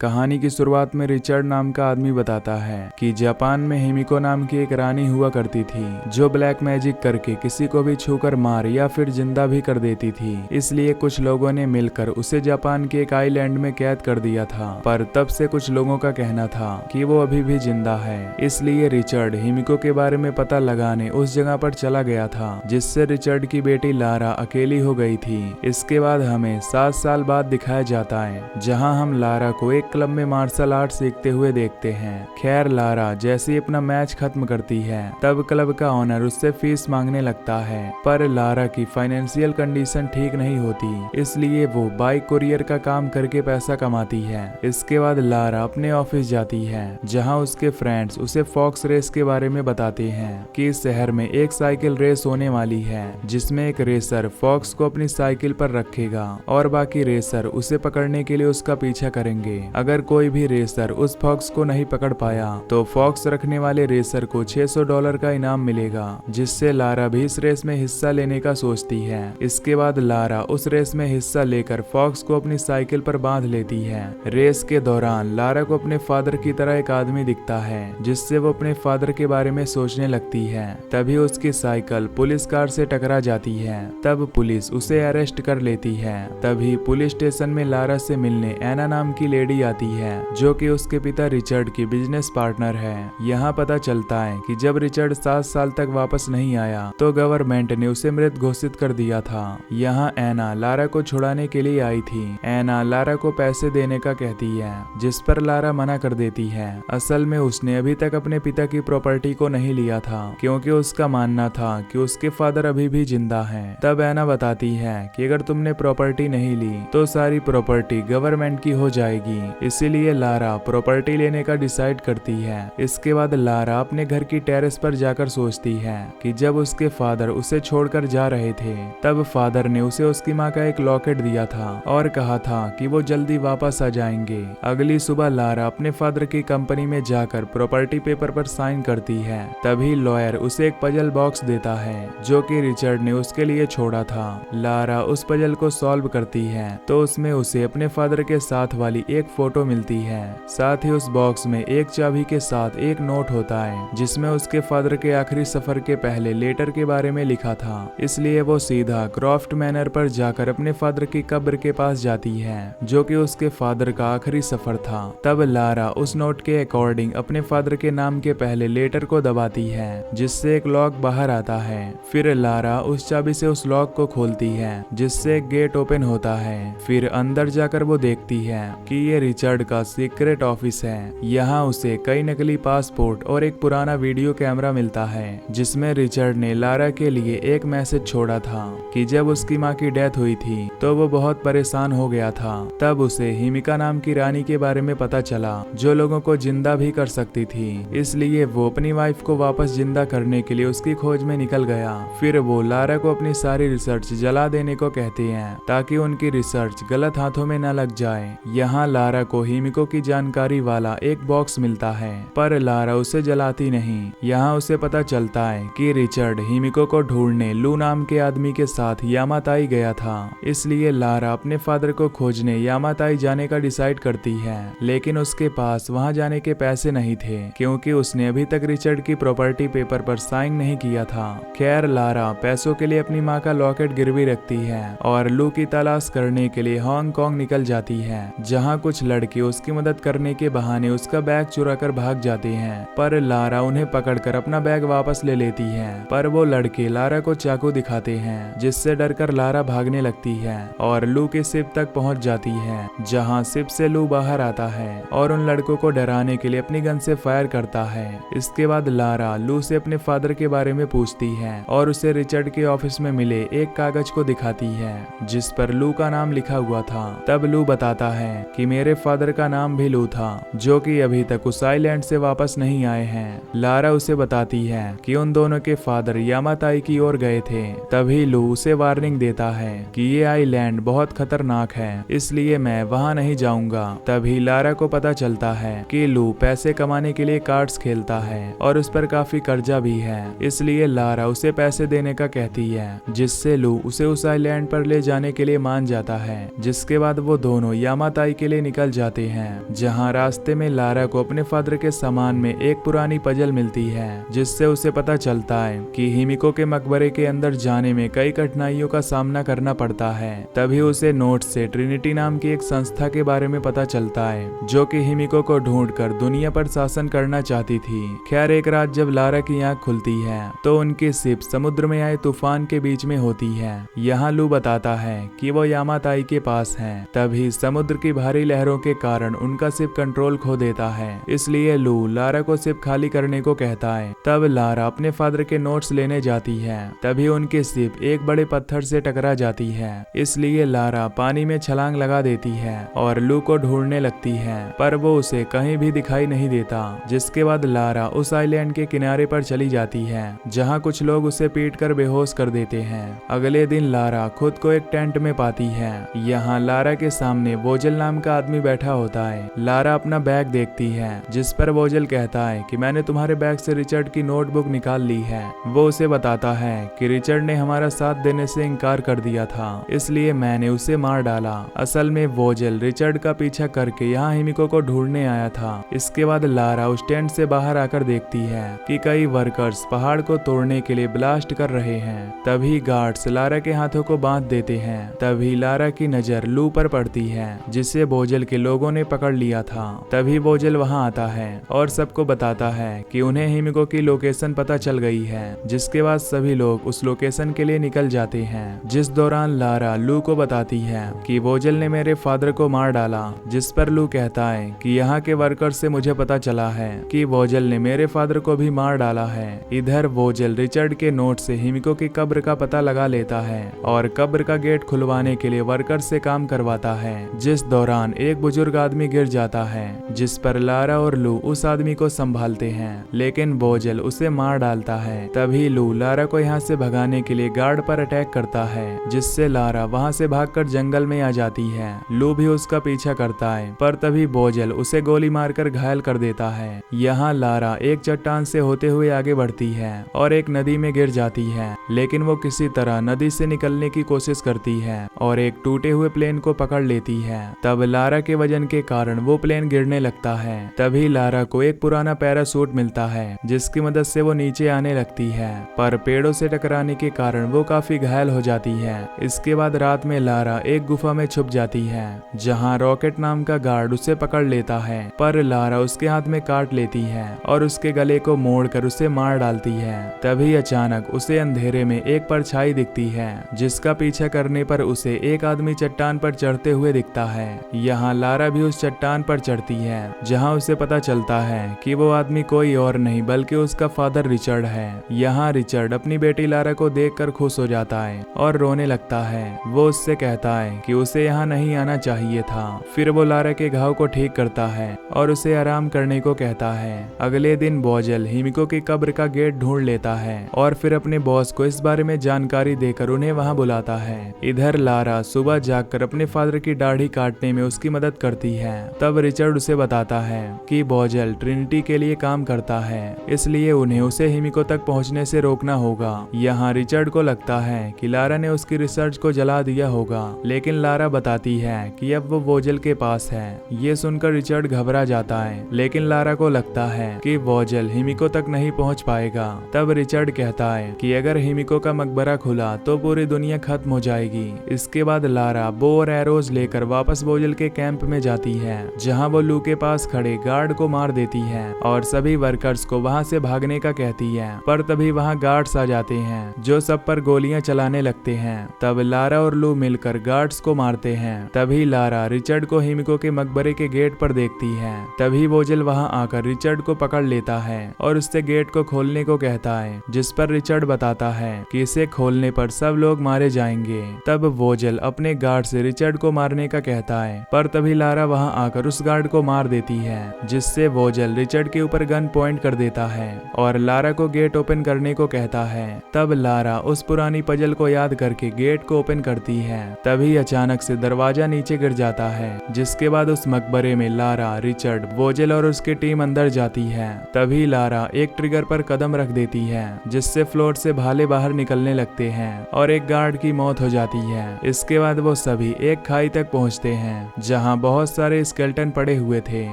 कहानी की शुरुआत में रिचर्ड नाम का आदमी बताता है कि जापान में हिमिको नाम की एक रानी हुआ करती थी जो ब्लैक मैजिक करके किसी को भी छूकर मार या फिर जिंदा भी कर देती थी। इसलिए कुछ लोगों ने मिलकर उसे जापान के एक आइलैंड में कैद कर दिया था, पर तब से कुछ लोगों का कहना था कि वो अभी भी जिंदा है। इसलिए रिचर्ड हिमिको के बारे में पता लगाने उस जगह पर चला गया था, जिससे रिचर्ड की बेटी लारा अकेली हो गई थी। इसके बाद हमें 7 साल बाद दिखाया जाता है, जहां हम लारा को एक क्लब में मार्शल आर्ट सीखते हुए देखते हैं। खैर लारा जैसे ही अपना मैच खत्म करती है तब क्लब का ऑनर उससे फीस मांगने लगता है, पर लारा की फाइनेंशियल कंडीशन ठीक नहीं होती, इसलिए वो बाइक कुरियर का काम करके पैसा कमाती है। इसके बाद लारा अपने ऑफिस जाती है, जहां उसके फ्रेंड्स उसे फॉक्स रेस के बारे में बताते हैं कि इस शहर में एक साइकिल रेस होने वाली है, जिसमें एक रेसर फॉक्स को अपनी साइकिल पर रखेगा और बाकी रेसर उसे पकड़ने के लिए उसका पीछा करेंगे। अगर कोई भी रेसर उस फॉक्स को नहीं पकड़ पाया तो फॉक्स रखने वाले रेसर को $600 का इनाम मिलेगा, जिससे लारा भी इस रेस में हिस्सा लेने का सोचती है। इसके बाद लारा उस रेस में हिस्सा लेकर फॉक्स को अपनी साइकिल पर बांध लेती है। रेस के दौरान लारा को अपने फादर की तरह एक आदमी दिखता है, जिससे वो अपने फादर के बारे में सोचने लगती है। तभी उसकी साइकिल पुलिस कार से टकरा जाती है। तब पुलिस उसे अरेस्ट कर लेती है। तभी पुलिस स्टेशन में लारा से मिलने एना नाम की लेडी आती है, जो कि उसके पिता रिचर्ड की बिजनेस पार्टनर है। यहाँ पता चलता है कि जब रिचर्ड 7 साल तक वापस नहीं आया तो गवर्नमेंट ने उसे मृत घोषित कर दिया था। यहाँ एना लारा को छुड़ाने के लिए आई थी। एना लारा को पैसे देने का कहती है, जिस पर लारा मना कर देती है। असल में उसने अभी तक अपने पिता की प्रॉपर्टी को नहीं लिया था, क्योंकि उसका मानना था कि उसके फादर अभी भी जिंदा हैं। तब एना बताती है कि अगर तुमने प्रॉपर्टी नहीं ली तो सारी प्रॉपर्टी गवर्नमेंट की हो जाएगी। इसीलिए लारा प्रॉपर्टी लेने का डिसाइड करती है। इसके बाद लारा अपने घर की टेरेस पर जाकर सोचती है कि जब उसके फादर उसे छोड़कर जा रहे थे तब फादर ने उसे उसकी माँ का एक लॉकेट दिया था और कहा था कि वो जल्दी वापस आ जाएंगे। अगली सुबह लारा अपने फादर की कंपनी में जाकर प्रॉपर्टी पेपर पर साइन करती है। तभी लॉयर उसे एक पजल बॉक्स देता है, जो कि रिचर्ड ने उसके लिए छोड़ा था। लारा उस पजल को सॉल्व करती है तो उसमें उसे अपने फादर के साथ वाली एक फोटो मिलती है। साथ ही उस बॉक्स में एक चाबी के साथ एक नोट होता है, जिसमें उसके फादर के आखिरी सफर के पहले लेटर के बारे में लिखा था। इसलिए वो सीधा क्रॉफ्ट मैनर पर जाकर अपने फादर की कब्र के पास जाती है, जो कि उसके फादर का आखिरी सफर था। तब लारा उस नोट के अकॉर्डिंग अपने फादर के नाम के पहले लेटर को दबाती है, जिससे एक लॉक बाहर आता है। फिर लारा उस चाबी से उस लॉक को खोलती है, जिससे एक गेट ओपन होता है। फिर अंदर जाकर वो देखती है कि ये रिचर्ड का सीक्रेट ऑफिस है। यहाँ उसे कई नकली पासपोर्ट और एक पुराना वीडियो कैमरा मिलता है, जिसमें रिचर्ड ने लारा के लिए एक मैसेज छोड़ा था कि जब उसकी माँ की डेथ हुई थी तो वो बहुत परेशान हो गया था। तब उसे हिमिका नाम की रानी के बारे में पता चला, जो लोगों को जिंदा भी कर सकती थी। इसलिए वो अपनी वाइफ को वापस जिंदा करने के लिए उसकी खोज में निकल गया। फिर वो लारा को अपनी सारी रिसर्च जला देने को कहते हैं, ताकि उनकी रिसर्च गलत हाथों में न लग जाए। यहाँ लारा को हिमिको की जानकारी वाला एक बॉक्स मिलता है, पर लारा उसे जलाती नहीं। यहाँ उसे पता चलता है कि रिचर्ड हिमिको को ढूंढने लू नाम के आदमी के साथ यामाताई गया था। इसलिए लारा अपने फादर को खोजने यामाताई जाने का डिसाइड करती है, लेकिन उसके पास वहाँ जाने के पैसे नहीं थे, क्योंकि उसने अभी तक रिचर्ड की प्रॉपर्टी पेपर पर साइन नहीं किया था। खैर लारा पैसों के लिए अपनी माँ का लॉकेट गिरवी रखती है और लू की तलाश करने के लिए हांगकांग निकल जाती है, जहाँ कुछ लड़के उसकी मदद करने के बहाने उसका बैग चुरा कर भाग जाते हैं। पर लारा उन्हें पकड़कर अपना बैग वापस ले लेती है, पर वो लड़के लारा को चाकू दिखाते हैं, जिससे डरकर लारा भागने लगती है और लू के शिप तक पहुंच जाती है, जहां शिप से लू बाहर आता है और उन लड़कों को डराने के लिए अपनी गन से फायर करता है। इसके बाद लारा लू से अपने फादर के बारे में पूछती है और उसे रिचर्ड के ऑफिस में मिले एक कागज को दिखाती है, जिस पर लू का नाम लिखा हुआ था। तब लू बताता है कि मेरे फादर का नाम भी लू था, जो कि अभी तक उस आइलैंड से वापस नहीं आए हैं। लारा उसे बताती है कि उन दोनों के फादर यामाताई की ओर गए थे। तभी लू उसे वार्निंग देता है कि ये आइलैंड बहुत खतरनाक है, इसलिए मैं वहां नहीं जाऊंगा। तभी लारा को पता चलता है कि लू पैसे कमाने के लिए कार्ड्स खेलता है और उस पर काफी कर्जा भी है। इसलिए लारा उसे पैसे देने का कहती है, जिससे लू उसे उस आइलैंड पर ले जाने के लिए मान जाता है। जिसके बाद वो दोनों यामाताई के लिए निकल जाते हैं, जहाँ रास्ते में लारा को अपने फादर के सामान में एक पुरानी पजल मिलती है, जिससे उसे पता चलता है कि हिमिको के मकबरे के अंदर जाने में कई कठिनाइयों का सामना करना पड़ता है। तभी उसे नोट्स से ट्रिनिटी नाम की एक संस्था के बारे में पता चलता है, जो कि हिमिको को ढूंढकर दुनिया पर शासन करना चाहती थी। खैर एक रात जब लारा की आंख खुलती है तो उनकी शिप समुद्र में आए तूफान के बीच में होती है। यहाँ लू बताता है कि वो यामाताई के पास है। तभी समुद्र की भारी लहरों के कारण उनका शिप कंट्रोल खो देता है, इसलिए लू लारा को शिप खाली करने को कहता है। तब लारा अपने फादर के नोट्स लेने जाती है। तभी उनकी शिप एक बड़े पत्थर से टकरा जाती है, इसलिए लारा पानी में छलांग लगा देती है और लू को ढूंढने लगती है, पर वो उसे कहीं भी दिखाई नहीं देता। जिसके बाद लारा उस आइलैंड के किनारे पर चली जाती है, जहाँ कुछ लोग उसे पीटकर बेहोश कर देते हैं। अगले दिन लारा खुद को एक टेंट में पाती है। यहाँ लारा के सामने वोजल नाम का आदमी बैठा होता है। लारा अपना बैग देखती है, जिस पर वोजल कहता है कि मैंने तुम्हारे बैग से रिचर्ड की नोटबुक निकाल ली है। वो उसे बताता है कि रिचर्ड ने हमारा साथ देने से इनकार कर दिया था, इसलिए मैंने उसे मार डाला। असल में वोजल रिचर्ड का पीछा करके यहाँ हिमिको को ढूंढने आया था। इसके बाद लारा उस टेंट से बाहर आकर देखती है कि कई वर्कर्स पहाड़ को तोड़ने के लिए ब्लास्ट कर रहे हैं। तभी गार्ड्स लारा के हाथों को बांध देते हैं। तभी लारा की नजर लू पर पड़ती है, जिसे वोजल के लोगों ने पकड़ लिया था। तभी वोजल वहाँ आता है और सबको बताता है कि उन्हें हिमिको की लोकेशन पता चल गई है। जिसके बाद सभी लोग उस लोकेशन के लिए निकल जाते हैं। जिस दौरान लारा लू को बताती है कि वोजल ने मेरे फादर को मार डाला, जिस पर लू कहता है कि यहाँ के वर्कर्स से मुझे पता चला है कि वोजल ने मेरे फादर को भी मार डाला है। इधर वोजल रिचर्ड के नोट से हिमिको की कब्र का पता लगा लेता है और कब्र का गेट खुलवाने के लिए वर्कर से काम करवाता है। जिस दौरान एक बुजुर्ग आदमी गिर जाता है, जिस पर लारा और लू उस आदमी को संभालते हैं, लेकिन वोजल उसे मार डालता है। तभी लू लारा को यहाँ से भगाने के लिए गार्ड पर अटैक करता है, जिससे लारा वहाँ से भागकर जंगल में आ जाती है। लू भी उसका पीछा करता है, पर तभी वोजल उसे गोली मारकर घायल कर देता है। यहाँ लारा एक चट्टान से होते हुए आगे बढ़ती है और एक नदी में गिर जाती है, लेकिन वो किसी तरह नदी से निकलने की कोशिश करती है और एक टूटे हुए प्लेन को पकड़ लेती है। तब लारा के वजन के कारण वो प्लेन गिरने लगता है। तभी लारा को एक पुराना पैरासूट मिलता है, जिसकी मदद से वो नीचे आने लगती है, पर पेड़ों से टकराने के कारण वो काफी घायल हो जाती है। इसके बाद रात में लारा एक गुफा में छुप जाती है, जहाँ रॉकेट नाम का गार्ड उसे पकड़ लेता है, पर लारा उसके हाथ में काट लेती है और उसके गले को मोड़कर उसे मार डालती है। तभी अचानक उसे अंधेरे में एक परछाई दिखती है, जिसका पीछा करने पर उसे एक आदमी चट्टान पर चढ़ते हुए दिखता है। यहाँ लारा भी उस चट्टान पर चढ़ती है, जहाँ उसे पता चलता है कि वो आदमी कोई और नहीं बल्कि उसका फादर रिचर्ड है। यहाँ रिचर्ड अपनी बेटी लारा को देखकर खुश हो जाता है और रोने लगता है। वो उससे कहता है कि उसे यहाँ नहीं आना चाहिए था। फिर वो लारा के घाव को ठीक करता है और उसे आराम करने को कहता है। अगले दिन वोजल हिमिको की कब्र का गेट ढूंढ लेता है और फिर अपने बॉस को इस बारे में जानकारी देकर उन्हें वहाँ बुलाता है। इधर लारा सुबह जागकर अपने फादर की दाढ़ी काटने में उसकी मदद करती है। तब रिचर्ड उसे बताता है कि वोजल ट्रिनिटी के लिए काम करता है, इसलिए उन्हें उसे हिमिको तक पहुंचने से रोकना होगा। यहाँ रिचर्ड को लगता है कि लारा ने उसकी रिसर्च को जला दिया होगा, लेकिन लारा बताती है कि अब वो वोजल के पास है। ये सुनकर रिचर्ड घबरा जाता है, लेकिन लारा को लगता है कि वोजल हिमिको तक नहीं पहुंच पाएगा। तब रिचर्ड कहता है कि अगर हिमिको का मकबरा खुला तो पूरी दुनिया खत्म हो जाएगी। इसके बाद लारा बो और एरोज लेकर वापस वोजल के कैंप में जाती है, जहाँ वो लू के पास खड़े गार्ड को मार देती है और सभी वर्कर्स को वहाँ से भागने का कहती है। पर तभी वहाँ गार्ड्स आ जाते हैं, जो सब पर गोलियां चलाने लगते हैं। तब लारा और लू मिलकर गार्ड्स को मारते हैं। तभी लारा रिचर्ड को हिमिको के मकबरे के गेट पर देखती है। तभी वोजल वहाँ आकर रिचर्ड को पकड़ लेता है और उससे गेट को खोलने को कहता है, जिस पर रिचर्ड बताता है कि इसे खोलने पर सब लोग मारे जाएंगे। तब वोजल अपने गार्ड से रिचर्ड को मारने का कहता है, पर तभी लारा वहाँ आकर उस गार्ड को मार देती है, जिससे वोजल रिचर्ड के ऊपर गन पॉइंट कर देता है और लारा को गेट ओपन करने को कहता है। तब लारा उस पुरानी पजल को याद करके गेट को ओपन करती है। तभी अचानक से दरवाजा नीचे गिर जाता है, जिसके बाद उस मकबरे में लारा, रिचर्ड, वोजल और उसकी टीम अंदर जाती है। तभी लारा एक ट्रिगर पर कदम रख देती है, जिससे फ्लोर से भाले बाहर निकलने लगते हैं और एक गार्ड की मौत हो जाती है। इसके बाद वो सभी एक खाई तक पहुंचते हैं, जहां जहाँ बहुत सारे स्केलेटन पड़े हुए थे।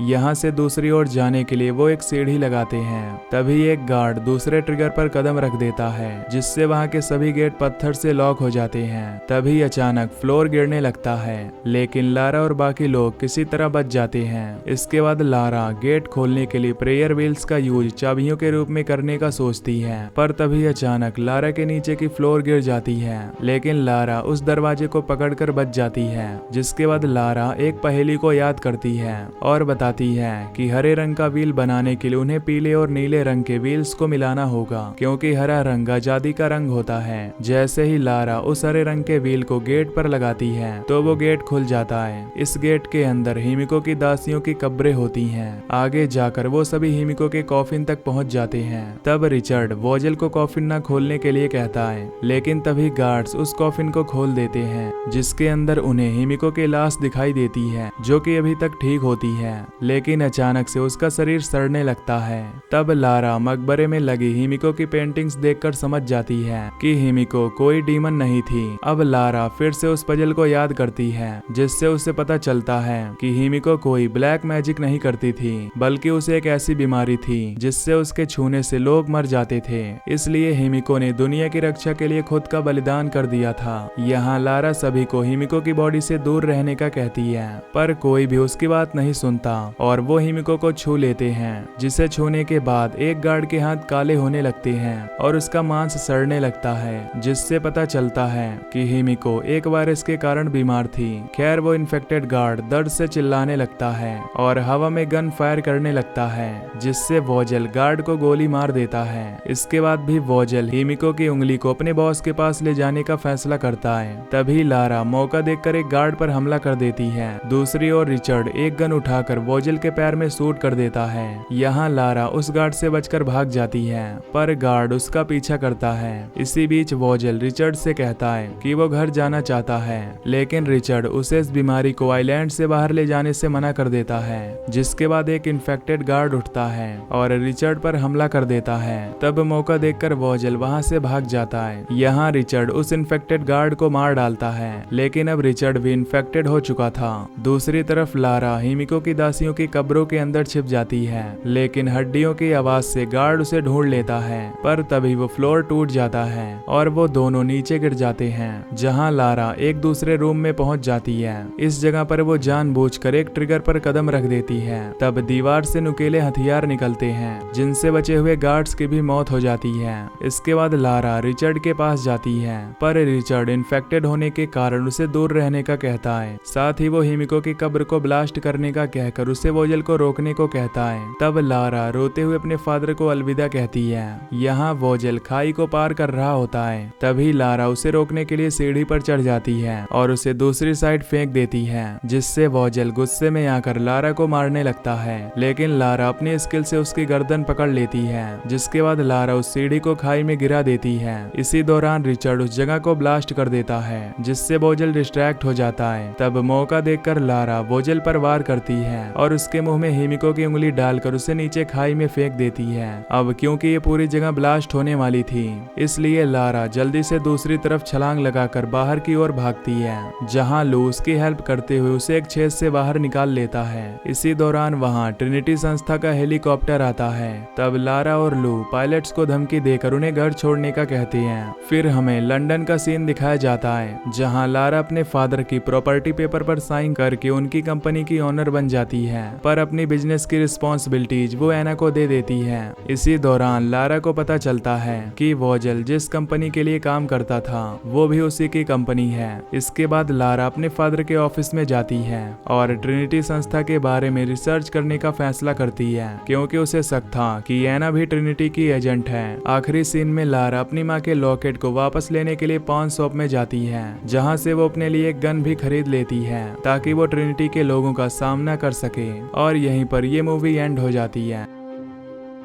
यहाँ से दूसरी ओर जाने के लिए वो एक सीढ़ी लगाते हैं। तभी एक गार्ड दूसरे ट्रिगर पर कदम रख देता है, जिससे वहाँ के सभी गेट पत्थर से लॉक हो जाते हैं। तभी अचानक फ्लोर गिरने लगता है, लेकिन लारा और बाकी लोग किसी तरह बच जाते हैं। इसके बाद लारा गेट खोलने के लिए प्रेयर व्हील्स का यूज चाबियों के रूप में करने का सोचती है, पर तभी अचानक लारा के नीचे की फ्लोर गिर जाती है, लेकिन लारा उस दरवाजे को पकड़कर बच जाती है। जिसके बाद लारा एक पहेली को याद करती है और बताती है कि हरे रंग का व्हील बनाने के लिए उन्हें पीले और नीले रंग के व्हील्स को मिलाना होगा, क्योंकि हरा रंग आजादी का रंग होता है। जैसे ही लारा उस हरे रंग के व्हील को गेट पर लगाती है तो वो गेट खुल जाता है। इस गेट के अंदर हिमिको की दासियों की कब्रें होती हैं। आगे जाकर वो सभी हिमिको के कॉफिन तक पहुंच जाते हैं। तब रिचर्ड वोजेल को कॉफिन न खोलने के लिए कहता है, लेकिन तभी गार्ड्स उस कॉफिन को खोल देते हैं, जिसके अंदर उन्हें हिमिको की लाश दिखाई देती है, जो कि अभी तक ठीक होती है, लेकिन अचानक से उसका शरीर सड़ने लगता है। तब लारा मकबरे में लगी हिमिको की पेंटिंग्स देखकर समझ जाती है कि हिमिको कोई डीमन नहीं थी। अब लारा फिर से उस पजल को याद करती है, जिससे उसे पता चलता है कि हिमिको कोई ब्लैक मैजिक नहीं करती थी, बल्कि उसे एक ऐसी बीमारी थी जिससे उसके छूने से लोग मर जाते थे। इसलिए हिमिको ने दुनिया की रक्षा के लिए खुद का बलिदान कर दिया था। यहाँ लारा सभी को हिमिको की बॉडी से दूर रहने का कहती है, पर कोई भी उसकी बात नहीं सुनता और वो हिमिको को छू लेते हैं, जिसे छूने के बाद एक गार्ड के हाथ काले होने लगते हैं और उसका मांस सड़ने लगता है, जिससे पता चलता है कि हिमिको एक वायरस के कारण बीमार थी। खैर वो इन्फेक्टेड गार्ड दर्द से चिल्लाने लगता है और हवा में गन फायर करने लगता है, जिससे वोजेल गार्ड को गोली मार देता है। इसके बाद भी वोजेल हिमिको की उंगली को अपने बॉस के पास ले जाने का फैसला करता है। तभी लारा मौका देखकर एक गार्ड पर हमला कर देती है। दूसरी ओर रिचर्ड एक गन उठाकर वोजेल के पैर में शूट कर देता है। यहाँ लारा उस गार्ड से बचकर भाग जाती है, पर गार्ड उसका पीछा करता है। इसी बीच वोजेल रिचर्ड से कहता है कि वो घर जाना चाहता है, लेकिन रिचर्ड उसे इस बीमारी को आइलैंड से बाहर ले जाने से मना कर देता है। जिसके बाद एक इन्फेक्टेड गार्ड उठता है और रिचर्ड पर हमला कर देता है। तब मौका देखकर वोजेल वहां से भाग जाता है। यहाँ रिचर्ड उस इन्फेक्टेड गार्ड को मार डालता है, लेकिन अब रिचर्ड भी इन्फेक्टेड हो चुका था। दूसरी तरफ लारा हिमिको की दासियों की कब्रों के अंदर छिप जाती है, लेकिन हड्डियों की आवाज से गार्ड उसे ढूंढ लेता है, पर तभी वो फ्लोर टूट जाता है और वो दोनों नीचे गिर जाते हैं। जहाँ लारा एक दूसरे रूम में पहुंच जाती है। इस जगह पर वो जानबूझकर एक ट्रिगर पर कदम रख देती है। तब दीवार से नुकीले हथियार निकलते हैं, जिनसे बचे हुए गार्ड्स की भी मौत हो जाती है। इसके बाद लारा रिचर्ड के पास जाती है, पर रिचर्ड इन्फेक्टेड होने के कारण उसे दूर रहने का कहता है। साथ ही वो हिमिको की कब्र को ब्लास्ट करने का कहकर उसे वोजेल को रोकने को कहता है। तब लारा रोते हुए अपने फादर को अलविदा कहती है। यहाँ वोजेल खाई को पार कर रहा होता है। तभी लारा उसे रोकने के लिए सीढ़ी पर चढ़ जाती है और उसे दूसरी साइड फेंक देती है, जिससे वोजेल गुस्से में आकर लारा को मारने लगता है, लेकिन लारा अपनी स्किल से उसकी गर्दन पकड़ लेती है। जिसके बाद लारा उस सीढ़ी को खाई में गिरा देती है। इसी दौरान रिचर्ड उस जगह को ब्लास्ट कर देता है, जिससे वोजेल डिस्ट्रैक्ट हो जाता है। तब मौका देखकर लारा वोजेल पर वार करती है और उसके मुंह में हिमिको की उंगली डालकर उसे नीचे खाई में फेंक देती है। अब क्योंकि ये पूरी जगह ब्लास्ट होने वाली थी, इसलिए लारा जल्दी से दूसरी तरफ छलांग लगाकर बाहर की ओर भागती है, जहां लू उसकी हेल्प करते हुए उसे एक छेद से बाहर निकाल लेता है। इसी दौरान वहां ट्रिनिटी संस्था का हेलीकॉप्टर आता है। तब लारा और लू पायलट्स को धमकी देकर उन्हें घर छोड़ने का कहते हैं। फिर हमें लंदन का सीन दिखाया जाता है, जहां लारा अपने फादर की प्रॉपर्टी पेपर पर साइन करके उनकी कंपनी की ओनर बन जाती है, पर अपनी बिजनेस की रिस्पॉन्सिबिलिटीज वो एना को दे देती है। इसी दौरान लारा को पता चलता है कि वोजेल जिस कंपनी के लिए काम करता था वो भी उसी की कंपनी है। इसके बाद लारा अपने फादर के ऑफिस में जाती है और ट्रिनिटी संस्था के बारे में रिसर्च करने का फैसला करती है, क्योंकि उसे शक था कि एना भी ट्रिनिटी की एजेंट है। आखिरी सीन में लारा अपनी माँ के लॉकेट को वापस लेने के लिए पान शॉप में जाती है, जहाँ से वो अपने लिए एक गन भी खरीद लेती है ताकि वो ट्रिनिटी के लोगों का सामना कर सके। और यहीं पर ये मूवी एंड हो जाती है।